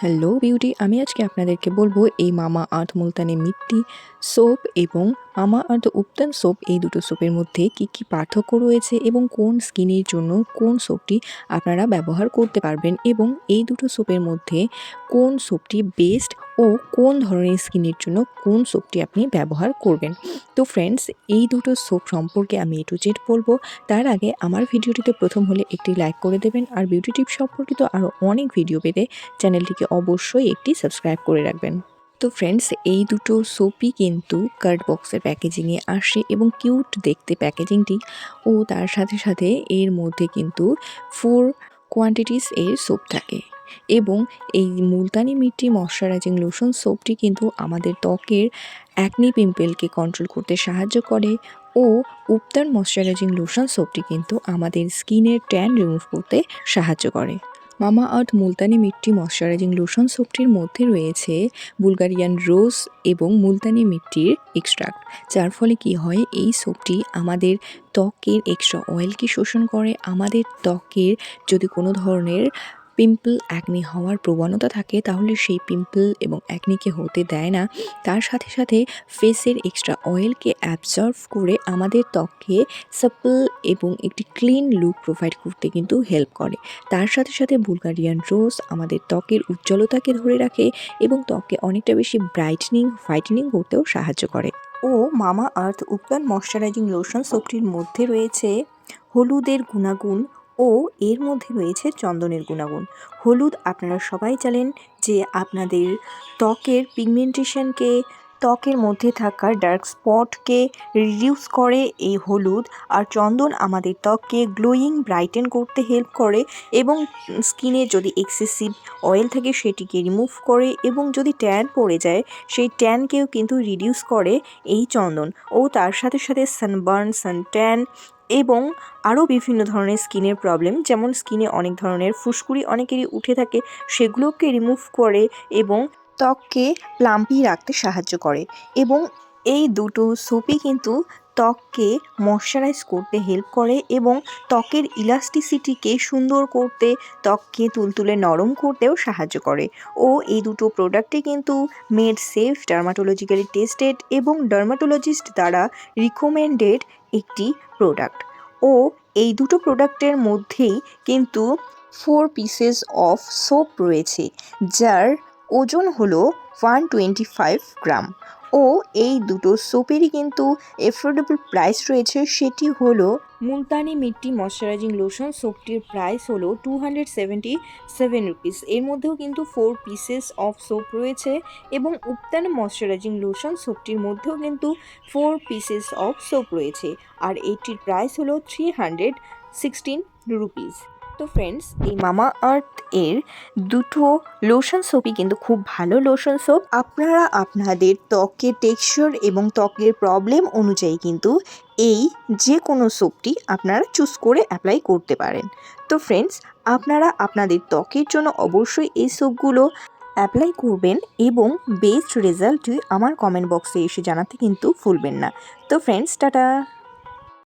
Hello beauty, আমি আজকে আপনাদেরকে বলবো এই মামা আর্থ মুলতানি মিট্টি সোপ এবং মামা আর্থ উপটান সোপ, এই দুটো সোপের মধ্যে কি কি পার্থক্য রয়েছে এবং কোন স্কিনের জন্য কোন সোপটি আপনারা ব্যবহার করতে পারবেন এবং এই দুটো সোপের মধ্যে কোন সোপটি বেস্ট ও কোন ধরনের স্কিনের জন্য কোন সোপটি আপনি ব্যবহার করবেন। তো ফ্রেন্ডস, এই দুটো সোপ সম্পর্কে আমি A to Z বলবো। তার আগে আমার ভিডিওটিতে প্রথম হলে একটি লাইক করে দেবেন, আর বিউটি টিপস সম্পর্কিত আরও অনেক ভিডিও পেতে চ্যানেলটিকে অবশ্যই একটি সাবস্ক্রাইব করে রাখবেন। তো ফ্রেন্ডস, এই দুটো সোপই কিন্তু কার্ড বক্সের প্যাকেজিংয়ে আসে এবং কিউট দেখতে প্যাকেজিংটি, ও তার সাথে সাথে এর মধ্যে কিন্তু 4 কোয়ান্টিটিস এর সোপ থাকে। এবং এই মুলতানি মিট্টি ময়শ্চারাইজিং লোশন সোপটি কিন্তু আমাদের ত্বকের অ্যাকনি পিম্পলকে কন্ট্রোল করতে সাহায্য করে, ও উপটান ময়শ্চারাইজিং লোশন সোপটি কিন্তু আমাদের স্কিনের ট্যান রিমুভ করতে সাহায্য করে। মামা আর্থ মুলতানি মিট্টি ময়শ্চারাইজিং লোশন সোপটির মধ্যে রয়েছে বুলগারিয়ান রোজ এবং মুলতানি মিট্টির এক্সট্রাক্ট, যার ফলে কি হয়, এই সোপটি আমাদের ত্বকের এক্সট্রা অয়েলকে শোষণ করে। আমাদের ত্বকের যদি কোনো ধরনের পিম্পল অ্যাকনি হওয়ার প্রবণতা থাকে তাহলে সেই পিম্পল এবং অ্যাকনিকে হতে দেয় না। তার সাথে সাথে ফেসের এক্সট্রা অয়েলকে অ্যাবজর্ভ করে আমাদের ত্বককে সাপল এবং একটি ক্লিন লুক প্রোভাইড করতে কিন্তু হেল্প করে। তার সাথে সাথে বুলগারিয়ান রোজ আমাদের ত্বকের উজ্জ্বলতাকে ধরে রাখে এবং ত্বকে অনেকটা বেশি ব্রাইটনিং হোয়াইটেনিং করতেও সাহায্য করে। ও মামা আর্থ উপটান ময়শ্চারাইজিং লোশন সোপটির মধ্যে রয়েছে হলুদের গুণাগুণ ও এর মধ্যে রয়েছে চন্দনের গুণাগুণ। হলুদ আপনারা সবাই জানেন যে আপনাদের ত্বকের পিগমেন্টেশনকে, ত্বকের মধ্যে থাকা ডার্ক স্পটকে রিডিউস করে এই হলুদ। আর চন্দন আমাদের ত্বককে গ্লোয়িং ব্রাইটেন করতে হেল্প করে এবং স্কিনে যদি এক্সেসিভ অয়েল থাকে সেটিকে রিমুভ করে, এবং যদি ট্যান পড়ে যায় সেই ট্যানকেও কিন্তু রিডিউস করে এই চন্দন। ও তার সাথে সাথে সানবার্ন, সানট্যান এবং আরও বিভিন্ন ধরনের স্কিনের প্রবলেম, যেমন স্কিনে অনেক ধরনের ফুসকুড়ি অনেকেরই উঠে থাকে, সেগুলোকে রিমুভ করে এবং ত্বককে প্লাম্পি রাখতে সাহায্য করে। এবং এই দুটো সোপই কিন্তু ত্বককে ময়শ্চারাইজ করতে হেল্প করে এবং ত্বকের ইলাস্টিসিটিকে সুন্দর করতে, ত্বককে তুলতুলে নরম করতেও সাহায্য করে। ও এই দুটো প্রোডাক্টই কিন্তু মেড সেফ, ডার্মাটোলজিক্যালি টেস্টেড এবং ডার্মাটোলজিস্ট দ্বারা রিকমেন্ডেড একটি প্রোডাক্ট। ও এই দুটো প্রোডাক্টের মধ্যেই কিন্তু 4 পিসেস অফ সোপ রয়েছে, যার ওজন হলো 125 গ্রাম। ও এই দুটো সোপেরই কিন্তু এফোর্ডেবল প্রাইস রয়েছে, সেটি হলো মুলতানি মিট্টি ময়শ্চারাইজিং লোশন সোপটির প্রাইস হলো 277 রুপিস। এর মধ্যেও কিন্তু 4 পিসেস অফ সোপ রয়েছে এবং উপটান ময়শ্চারাইজিং লোশন সোপটির মধ্যেও কিন্তু 4 পিসেস অফ সোপ রয়েছে, আর এটির প্রাইস হলো 316 রুপিস। তো ফ্রেন্ডস, এই মামা আর্থ এর দুটো লোশন সোপই কিন্তু খুব ভালো লোশন সোপ। আপনারা আপনাদের ত্বকের টেক্সচার এবং ত্বকের প্রবলেম অনুযায়ী কিন্তু এই যে কোনো সোপটি আপনারা চুজ করে অ্যাপ্লাই করতে পারেন। তো ফ্রেন্ডস, আপনারা আপনাদের ত্বকের জন্য অবশ্যই এই সোপগুলো অ্যাপ্লাই করবেন এবং বেস্ট রেজাল্টটি আমার কমেন্ট বক্সে এসে জানাতে কিন্তু ভুলবেন না। তো ফ্রেন্ডস, টাটা।